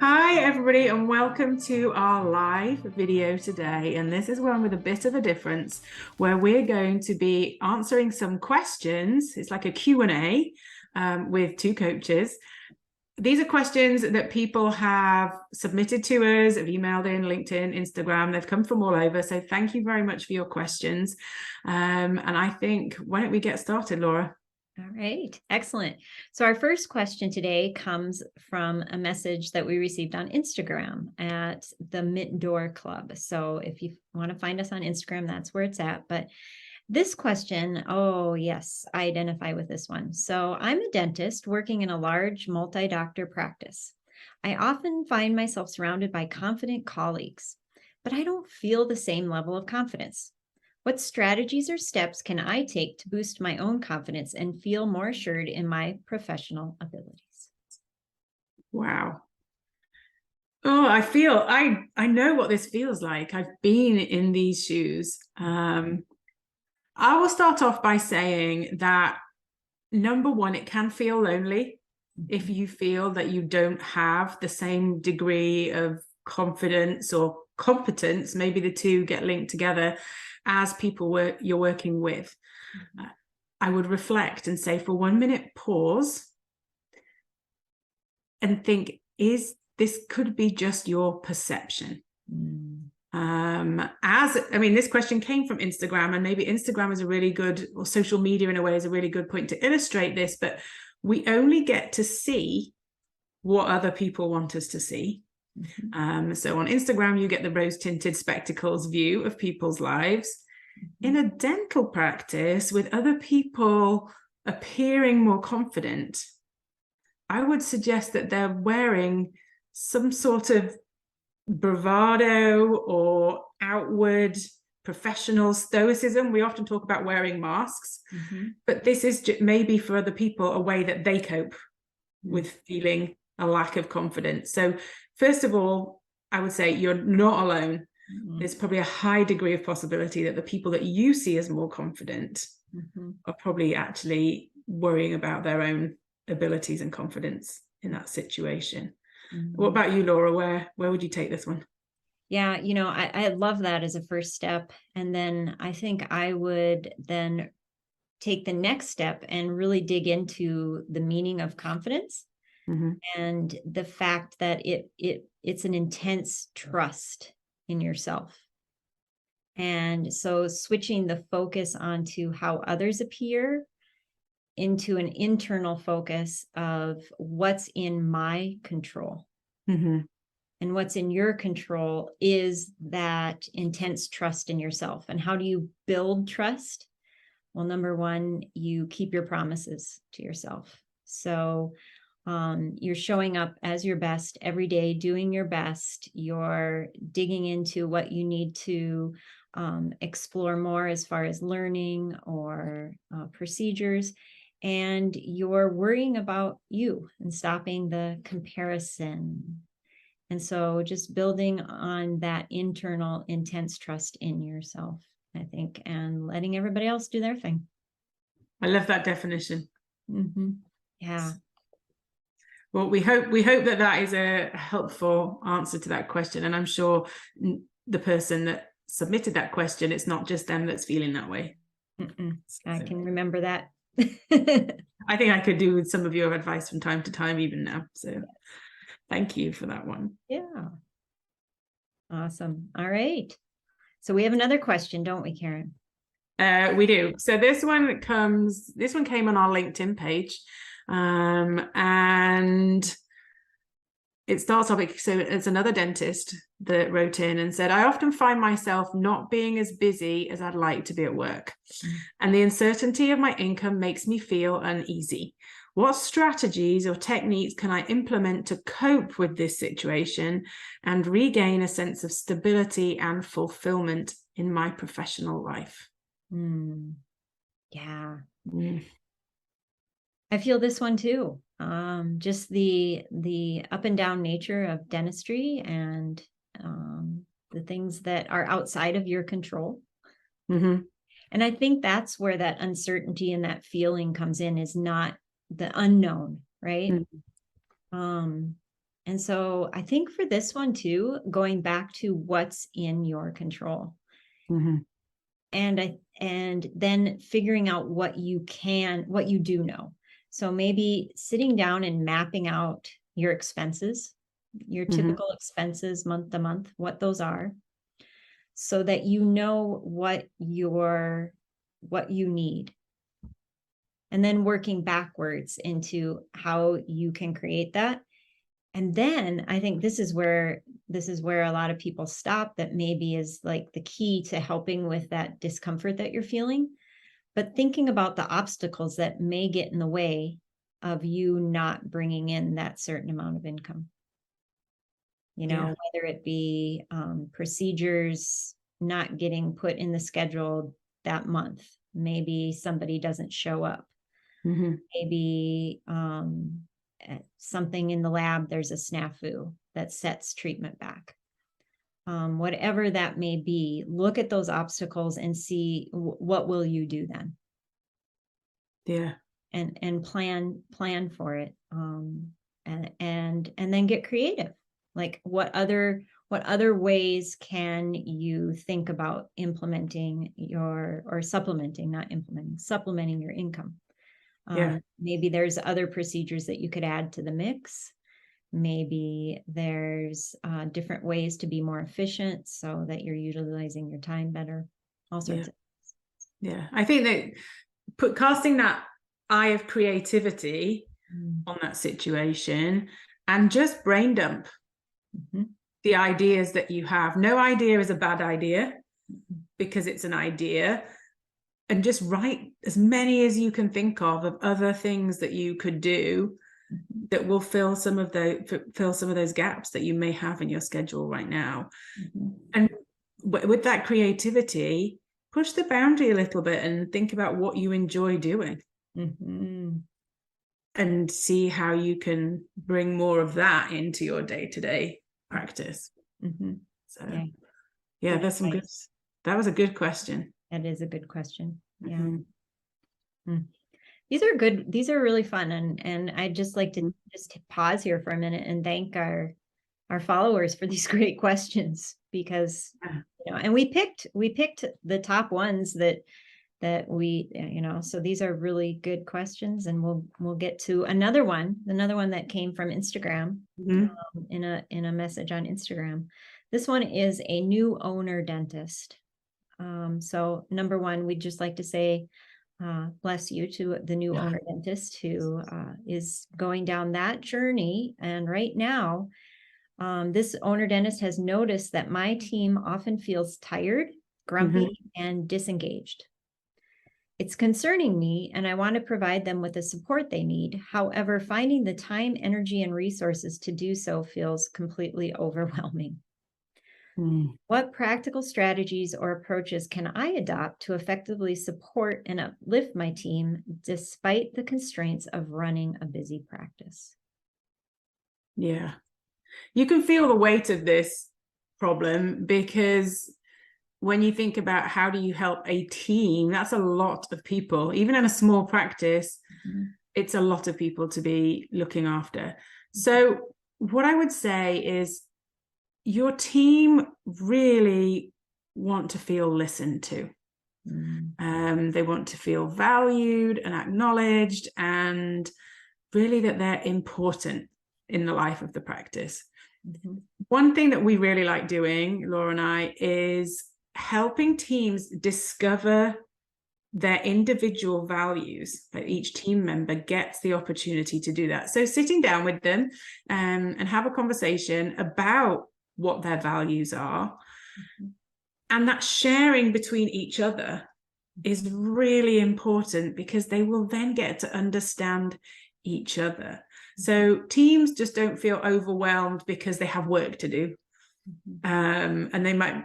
Hi everybody and welcome to our live video today, and this is one with a bit of a difference where we're going to be answering some questions. It's like a Q&A with two coaches. These are questions that people have submitted to us, have emailed in, LinkedIn, Instagram. They've come from all over, so thank you very much for your questions. And I think, why don't we get started, Laura? All right, excellent. So our first question today comes from a message that we received on Instagram at the Mint Door Club. So if you want to find us on Instagram, that's where it's at. But this question, oh yes, I identify with this one. So I'm a dentist working in a large multi-doctor practice. I often find myself surrounded by confident colleagues, but I don't feel the same level of confidence. What strategies or steps can I take to boost my own confidence and feel more assured in my professional abilities? Wow. Oh, I know what this feels like. I've been in these shoes. I will start off by saying that, number one, it can feel lonely if you feel that you don't have the same degree of confidence or competence, maybe the two get linked together, as people you're working with. I would reflect and say, for 1 minute, pause and think, this could be just your perception. This question came from Instagram, and maybe Instagram is a really good, or social media in a way is a really good point to illustrate this, but we only get to see what other people want us to see. So on Instagram, you get the rose-tinted spectacles view of people's lives. In a dental practice, with other people appearing more confident, I would suggest that they're wearing some sort of bravado or outward professional stoicism. We often talk about wearing masks, but this is maybe for other people a way that they cope with feeling a lack of confidence. So first of all, I would say you're not alone. There's probably a high degree of possibility that the people that you see as more confident are probably actually worrying about their own abilities and confidence in that situation. What about you, Laura? Where would you take this one? Yeah, I love that as a first step. And then I think I would then take the next step and really dig into the meaning of confidence and the fact that it's an intense trust in yourself. And so switching the focus onto how others appear into an internal focus of what's in my control. And what's in your control is that intense trust in yourself. And how do you build trust? Well, number one, you keep your promises to yourself. So you're showing up as your best every day, doing your best. You're digging into what you need to explore more as far as learning or procedures. And you're worrying about you and stopping the comparison. And so just building on that internal intense trust in yourself, I think, and letting everybody else do their thing. I love that definition. Yeah. Well, we hope that is a helpful answer to that question. And I'm sure the person that submitted that question, it's not just them that's feeling that way. I can remember that. I think I could do with some of your advice from time to time, even now. So thank you for that one. Yeah. Awesome. All right. So we have another question, don't we, Karen? We do. So this one came on our LinkedIn page. And it starts off, so it's another dentist that wrote in and said, I often find myself not being as busy as I'd like to be at work. And the uncertainty of my income makes me feel uneasy. What strategies or techniques can I implement to cope with this situation and regain a sense of stability and fulfillment in my professional life? Yeah. I feel this one too. Just the up and down nature of dentistry and the things that are outside of your control. And I think that's where that uncertainty and that feeling comes in, is not the unknown, right? And so I think for this one too, going back to what's in your control. Mm-hmm. And then figuring out what you do know. So maybe sitting down and mapping out your expenses, your Mm-hmm. typical expenses month to month, what those are, so that you know what you need. And then working backwards into how you can create that. And then I think this is where a lot of people stop, that maybe is like the key to helping with that discomfort that you're feeling. But thinking about the obstacles that may get in the way of you not bringing in that certain amount of income. Yeah. Whether it be procedures not getting put in the schedule that month. Maybe somebody doesn't show up. Mm-hmm. Maybe something in the lab, there's a snafu that sets treatment back. Whatever that may be, look at those obstacles and see what will you do then. Yeah. And plan for it. And then get creative. Like what other ways can you think about supplementing your income? Yeah. Maybe there's other procedures that you could add to the mix. Maybe there's different ways to be more efficient so that you're utilizing your time better. All sorts of things. Yeah. I think that casting that eye of creativity on that situation and just brain dump the ideas that you have. No idea is a bad idea because it's an idea. And just write as many as you can think of other things that you could do that will fill some of those gaps that you may have in your schedule right now. And with that creativity, push the boundary a little bit and think about what you enjoy doing. And see how you can bring more of that into your day-to-day practice. So yeah, there's some good. That was a good question. That is a good question. Yeah. These are good. These are really fun. And I'd just like to just pause here for a minute and thank our followers for these great questions, because, and we picked the top ones that we, so these are really good questions, and we'll get to another one that came from Instagram, in a message on Instagram. This one is a new owner dentist. So number one, we'd just like to say, bless you to the new owner dentist who is going down that journey. And right now, this owner dentist has noticed that my team often feels tired, grumpy, and disengaged. It's concerning me, and I want to provide them with the support they need. However, finding the time, energy, and resources to do so feels completely overwhelming. What practical strategies or approaches can I adopt to effectively support and uplift my team despite the constraints of running a busy practice? Yeah. You can feel the weight of this problem, because when you think about how do you help a team, that's a lot of people. Even in a small practice, it's a lot of people to be looking after. So what I would say is, your team really want to feel listened to. They want to feel valued and acknowledged, and really that they're important in the life of the practice. One thing that we really like doing, Laura and I, is helping teams discover their individual values. That each team member gets the opportunity to do that. So sitting down with them and have a conversation about what their values are, and that sharing between each other is really important, because they will then get to understand each other. So teams just don't feel overwhelmed because they have work to do. And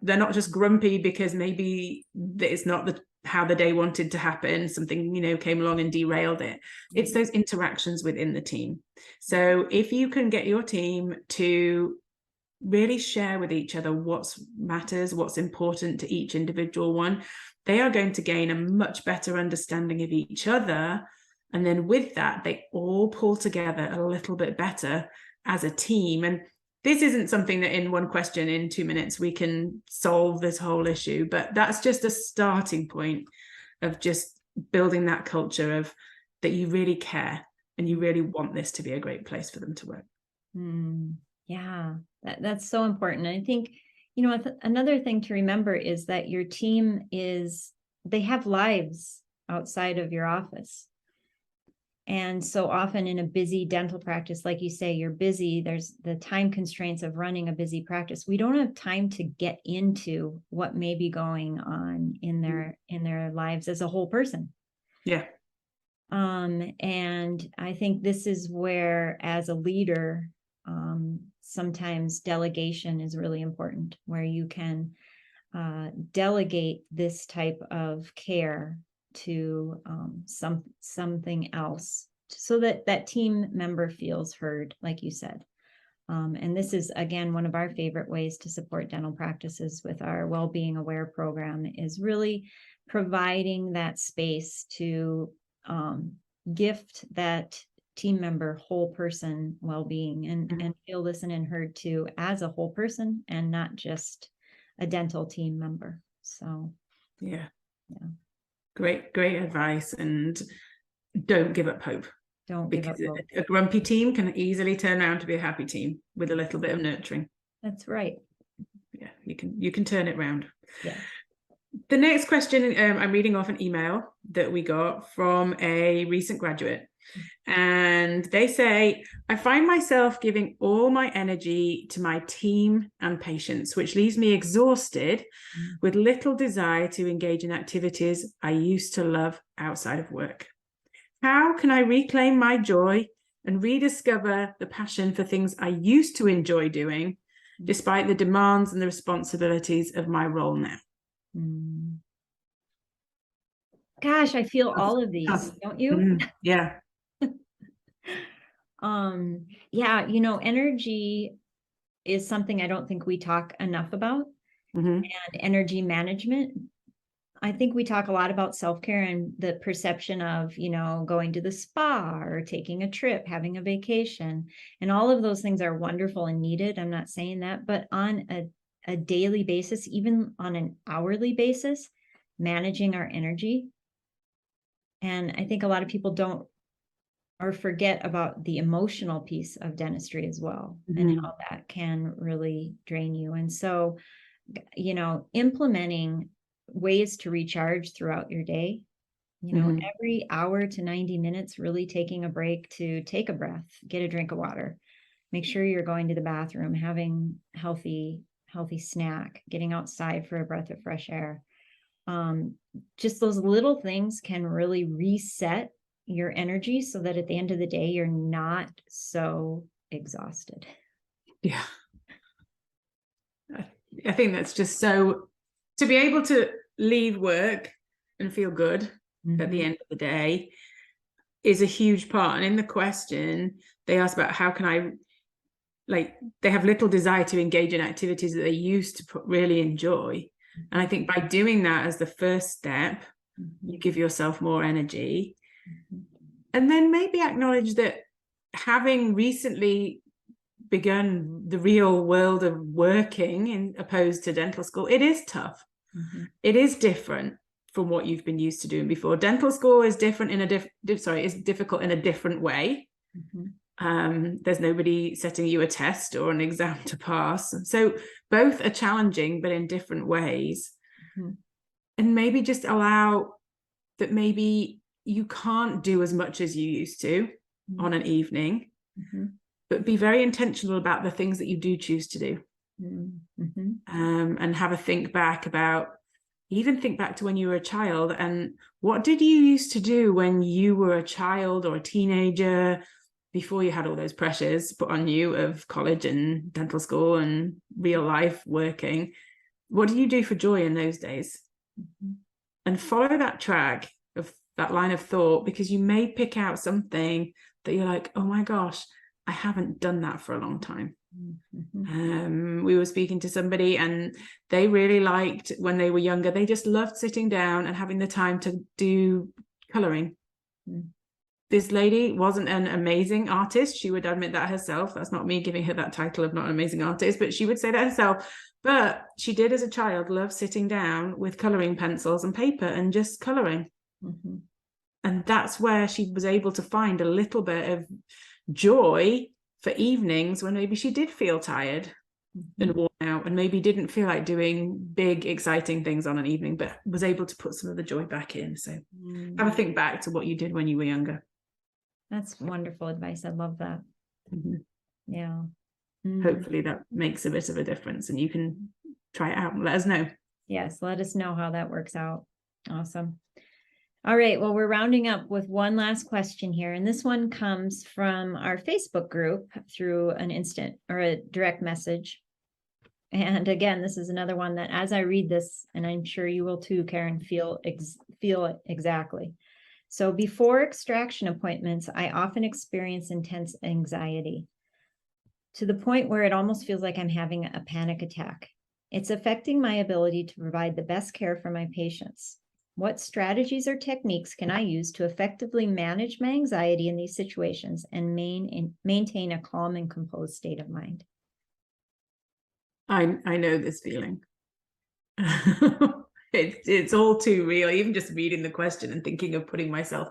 they're not just grumpy because maybe it's not how the day wanted to happen. Something, came along and derailed it. It's those interactions within the team. So if you can get your team to really share with each other what matters, what's important to each individual one, they are going to gain a much better understanding of each other. And then with that, they all pull together a little bit better as a team. And this isn't something that in one question, in 2 minutes, we can solve this whole issue, but that's just a starting point of just building that culture of that you really care and you really want this to be a great place for them to work. Yeah, that's so important. I think, you know, another thing to remember is that your team they have lives outside of your office. And so often in a busy dental practice, like you say, you're busy, there's the time constraints of running a busy practice. We don't have time to get into what may be going on in their lives as a whole person. Yeah. And I think this is where, as a leader, sometimes delegation is really important, where you can delegate this type of care to something else, so that that team member feels heard, like you said. And this is, again, one of our favorite ways to support dental practices with our Wellbeing Aware program, is really providing that space to gift that team member whole person well-being, and feel listened and heard to as a whole person, and not just a dental team member. So yeah. Great advice. And don't give up hope. Don't give up hope. A grumpy team can easily turn around to be a happy team with a little bit of nurturing. That's right. Yeah, you can turn it around. Yeah. The next question, I'm reading off an email that we got from a recent graduate. And they say, I find myself giving all my energy to my team and patients, which leaves me exhausted with little desire to engage in activities I used to love outside of work. How can I reclaim my joy and rediscover the passion for things I used to enjoy doing, despite the demands and the responsibilities of my role now? Gosh, I feel all of these, don't you? Yeah. Yeah, you know, energy is something I don't think we talk enough about. And energy management. I think we talk a lot about self-care and the perception of, you know, going to the spa or taking a trip, having a vacation, and all of those things are wonderful and needed. I'm not saying that, but on a daily basis, even on an hourly basis, managing our energy. And I think a lot of people don't or forget about the emotional piece of dentistry as well, and how that can really drain you. And so, you know, implementing ways to recharge throughout your day, you know, every hour to 90 minutes, really taking a break to take a breath, get a drink of water, make sure you're going to the bathroom, having healthy snack, getting outside for a breath of fresh air. Just those little things can really reset your energy, so that at the end of the day, you're not so exhausted. Yeah. I think that's just so, to be able to leave work and feel good at the end of the day is a huge part. And in the question, they asked about how can I, like, they have little desire to engage in activities that they used to really enjoy. And I think by doing that as the first step, you give yourself more energy. And then maybe acknowledge that having recently begun the real world of working in opposed to dental school, it is tough. It is different from what you've been used to doing before. Dental school is different in is difficult in a different way. There's nobody setting you a test or an exam to pass. So both are challenging, but in different ways. And maybe just allow that maybe you can't do as much as you used to on an evening, but be very intentional about the things that you do choose to do. And have a think back to when you were a child, and what did you used to do when you were a child or a teenager, before you had all those pressures put on you of college and dental school and real life working. What do you do for joy in those days? And follow that track of that line of thought, because you may pick out something that you're like, oh my gosh, I haven't done that for a long time. We were speaking to somebody and they really liked, when they were younger, they just loved sitting down and having the time to do coloring. this lady wasn't an amazing artist. She would admit that herself. That's not me giving her that title of not an amazing artist, but she would say that herself. But she did, as a child, love sitting down with coloring pencils and paper and just coloring. Mm-hmm. And that's where she was able to find a little bit of joy for evenings when maybe she did feel tired and worn out, and maybe didn't feel like doing big, exciting things on an evening, but was able to put some of the joy back in. So have a think back to what you did when you were younger. That's wonderful advice. I love that. Yeah. Hopefully that makes a bit of a difference, and you can try it out and let us know. Yes, let us know how that works out. Awesome. All right, well, we're rounding up with one last question here, and this one comes from our Facebook group through an instant or a direct message. And again, this is another one that, as I read this, and I'm sure you will too, Karen, feel it exactly. So before extraction appointments, I often experience intense anxiety to the point where it almost feels like I'm having a panic attack. It's affecting my ability to provide the best care for my patients. What strategies or techniques can I use to effectively manage my anxiety in these situations and maintain a calm and composed state of mind? I know this feeling. It's all too real. Even just reading the question and thinking of putting myself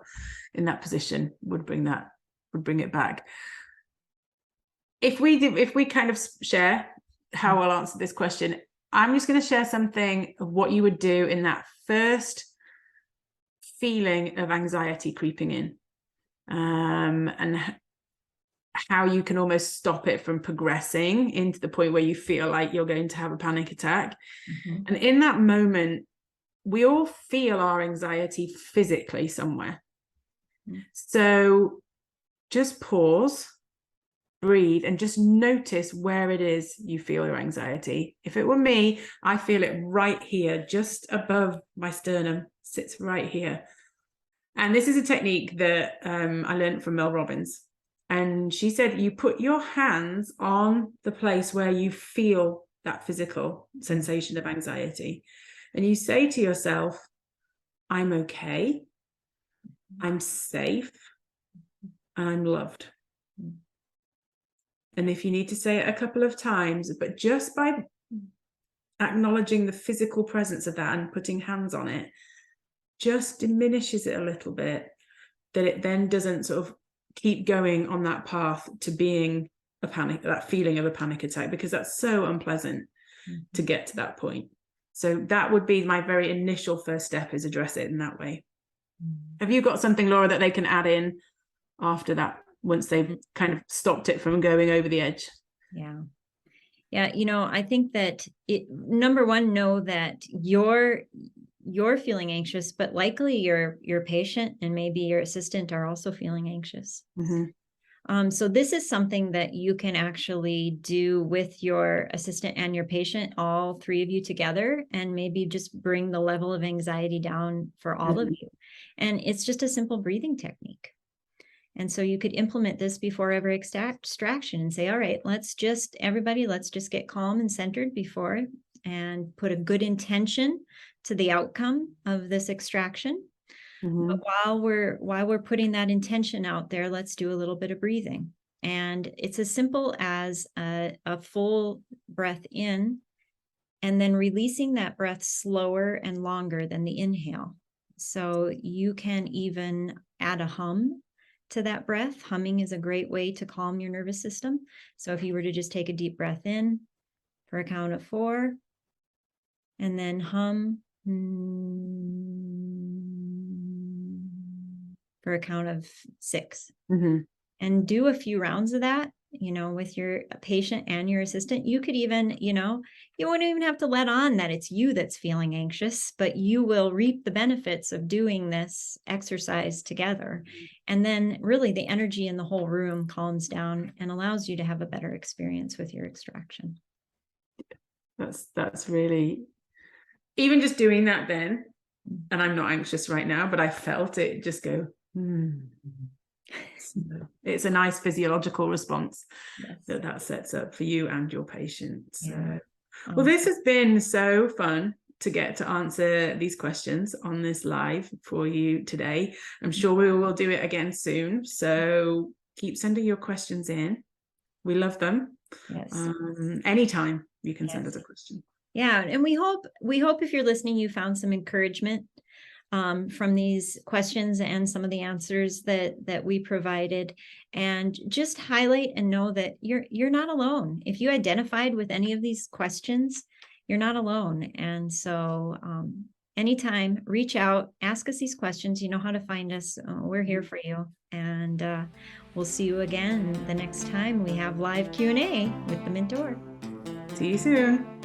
in that position would bring it back. If we kind of share how I'll answer this question, I'm just going to share something of what you would do in that first feeling of anxiety creeping in, and how you can almost stop it from progressing into the point where you feel like you're going to have a panic attack. And in that moment, we all feel our anxiety physically somewhere. So just pause, breathe, and just notice where it is you feel your anxiety. If it were me, I feel it right here, just above my sternum, sits right here. And this is a technique that I learned from Mel Robbins. And she said, you put your hands on the place where you feel that physical sensation of anxiety. And you say to yourself, I'm okay, I'm safe, and I'm loved. And if you need to say it a couple of times, but just by acknowledging the physical presence of that and putting hands on it, just diminishes it a little bit, that it then doesn't sort of keep going on that path to being a panic, that feeling of a panic attack, because that's so unpleasant to get to that point. So that would be my very initial first step, is address it in that way. Have you got something, Laura, that they can add in after that, once they've kind of stopped it from going over the edge? Yeah, I think that number one, know that you're feeling anxious, but likely your patient and maybe your assistant are also feeling anxious. So this is something that you can actually do with your assistant and your patient, all three of you together, and maybe just bring the level of anxiety down for all of you. And it's just a simple breathing technique. And so you could implement this before every extraction and say, all right, let's just get calm and centered before, and put a good intention to the outcome of this extraction. But while we're putting that intention out there, let's do a little bit of breathing. And it's as simple as a full breath in, and then releasing that breath slower and longer than the inhale. So you can even add a hum to that breath. Humming is a great way to calm your nervous system. So if you were to just take a deep breath in for a count of 4, and then hum for a count of 6, and do a few rounds of that, with your patient and your assistant. You could even, you wouldn't even have to let on that it's you that's feeling anxious, but you will reap the benefits of doing this exercise together. And then really the energy in the whole room calms down and allows you to have a better experience with your extraction. That's really, even just doing that then, and I'm not anxious right now, but I felt it just go, It's a nice physiological response that sets up for you and your patient. So, well, this has been so fun to get to answer these questions on this live for you today. I'm sure we will do it again soon. So keep sending your questions in. We love them. Yes. Anytime you can send us a question. Yeah. And we hope if you're listening, you found some encouragement from these questions and some of the answers that we provided, and just highlight and know that you're not alone. If you identified with any of these questions, you're not alone. And so anytime, reach out, ask us these questions. You know how to find us. We're here for you. And we'll see you again the next time we have live Q&A with the mentor. See you soon.